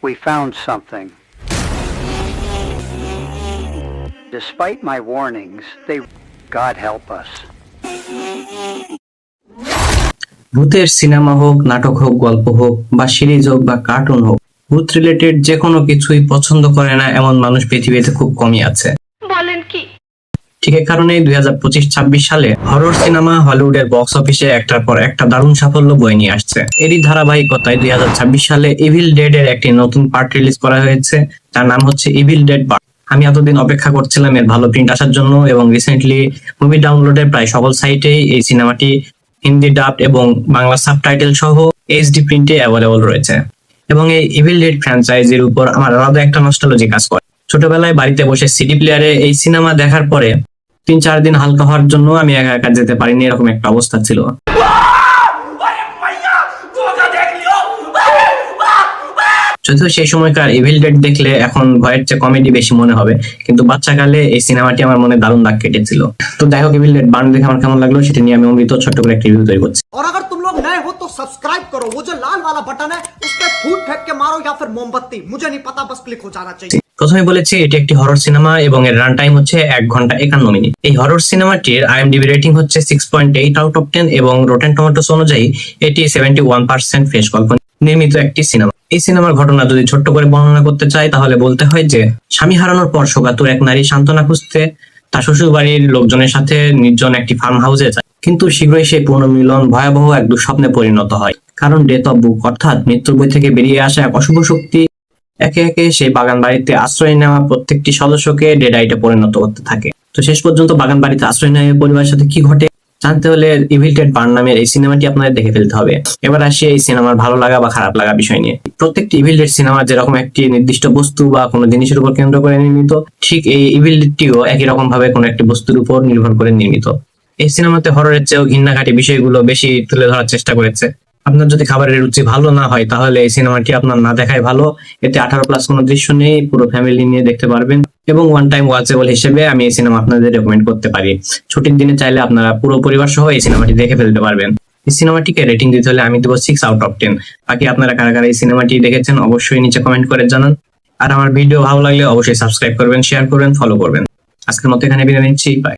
We found something. Despite my warnings, God help us. ভূতের cinema হোক, নাটক হোক, গল্প হোক বা সিরিজ হোক বা কার্টুন হোক, ভূত রিলেটেড যে কোনো কিছুই পছন্দ করে না এমন মানুষ পৃথিবীতে খুব কমই আছে। বলেন কি? ঠিক এই কারণেই 2025-26 সালে হরর সিনেমা হলিউডের বক্স অফিসে একটার পর একটা দারুণ সাফল্য বয়ে নিয়ে আসছে। এরই ধারাবাহিকতায় 2026 সালে ইভিল ডেড এর একটি নতুন পার্ট রিলিজ করা হয়েছে, যার নাম হচ্ছে ইভিল ডেড পার্ট। আমি এতদিন অপেক্ষা করছিলাম এর ভালো প্রিন্ট আসার জন্য, এবং রিসেন্টলি মুভি ডাউনলোডের প্রায় সকল সাইটেই এই সিনেমাটি হিন্দি ডাব এবং বাংলা সাবটাইটেল সহ এইচডি প্রিন্টে অ্যাভেলেবল রয়েছে। এবং এই ইভিল ডেড ফ্র্যাঞ্চাইজির উপর আমার আলাদা একটা নস্টালজি কাজ করে। ছোটবেলায় বাড়িতে বসে সিডি প্লেয়ারে এই সিনেমা দেখার পরে 3-4 দিন হালকা হওয়ার জন্য আমি একা একা যেতে পারিনি, এরকম একটা অবস্থা ছিল। যদিও সেই সময়কার ইভিল ডেড দেখলে এখন ভয়ের চেয়ে কমেডি বেশি মনে হবে, কিন্তু বাচ্চাকালে এই সিনেমাটি আমার মনে দারুণ দাগ কেটেছিল। তো যাই হোক, ইভিল ডেড বার্ন দেখে আমার কেমন লাগলো সেটা নিয়ে আমি অমৃত ছোট্ট করে একটা রিভিউ তৈরি করছি। और अगर तुम लोग नए हो तो सब्सक्राइब करो, वो जो लाल वाला बटन है उस पर फूट फेंक के मारो या फिर मोमबत्ती, मुझे नहीं पता, बस क्लिक हो जाना चाहिए। প্রথমে বলেছি এটি একটি হরর সিনেমা এবং এর রান টাইম হচ্ছে 1 ঘন্টা 51 মিনিট। এই হরর সিনেমাটির IMDb রেটিং হচ্ছে 6.8 আউট অফ 10 এবং রটেন টমেটোস অনুযায়ী এটি 71% ফ্রেশ গল্প নির্মিত একটি সিনেমা। এই সিনেমার ঘটনা যদি ছোট্ট করে বর্ণনা করতে চাই তাহলে বলতে হয় যে স্বামী হারানোর পর শোকাতুর এক নারী সান্ত্বনা খুঁজতে তার শ্বশুর বাড়ির লোকজনের সাথে নির্জন একটি ফার্ম হাউসে যায়, কিন্তু শীঘ্রই সেই পুনর্মিলন ভয়াবহ এক দুঃস্বপ্নে পরিণত হয়, কারণ ডেথ অফ বুক অর্থাৎ মৃত্যুর বই থেকে বেরিয়ে আসা এক অশুভ শক্তি একে একে সেই বাগান বাড়িতে আশ্রয় নেওয়া প্রত্যেকটি সদস্যকে ডেডাইটে পরিণত করতে থাকে। তো শেষ পর্যন্ত বাগান বাড়িতে আশ্রয় নেওয়া পরিবারের সাথে কি ঘটে জানতে হলে ইভিল ডেড বার্ন নামের এই সিনেমাটি আপনাদের দেখে ফেলতে হবে। এবার আসি এই সিনেমার ভালো লাগা বা খারাপ লাগা বিষয় নিয়ে। প্রত্যেকটি ইভিল ডেড সিনেমা যেরকম একটি নির্দিষ্ট বস্তু বা কোনো জিনিসের উপর কেন্দ্র করে নির্মিত, ঠিক এই ইভিল ডেডটিও একই রকম ভাবে কোনো একটি বস্তুর উপর নির্ভর করে নির্মিত। এই সিনেমাতে হররের চেয়েও ঘৃণাঘাতী বিষয়গুলো বেশি তুলে ধরার চেষ্টা করেছে। আপনার যদি খাবারের রুচি ভালো না হয় তাহলে এই সিনেমাটি আপনার না দেখাই ভালো। এতে 18+ কোনো দৃশ্য নেই, পুরো ফ্যামিলি নিয়ে দেখতে পারবেন এবং ওয়ান টাইম ওয়াচেবল হিসেবে আমি এই সিনেমা আপনাদের রেকমেন্ড করতে পারি। ছুটির দিনে চাইলে আপনারা পুরো পরিবার সহ এই সিনেমাটি দেখে ফেলতে পারবেন। এই সিনেমাটিকে রেটিং দিতে হলে আমি দেবো 6 আউট অফ 10। বাকি আপনারা কারা কারা এই সিনেমাটি দেখেছেন অবশ্যই নিচে কমেন্ট করে জানান। আর আমার ভিডিও ভালো লাগলে অবশ্যই সাবস্ক্রাইব করবেন, শেয়ার করবেন, ফলো করবেন। আজকের মতো এখানে বিদায় নিচ্ছি, বাই।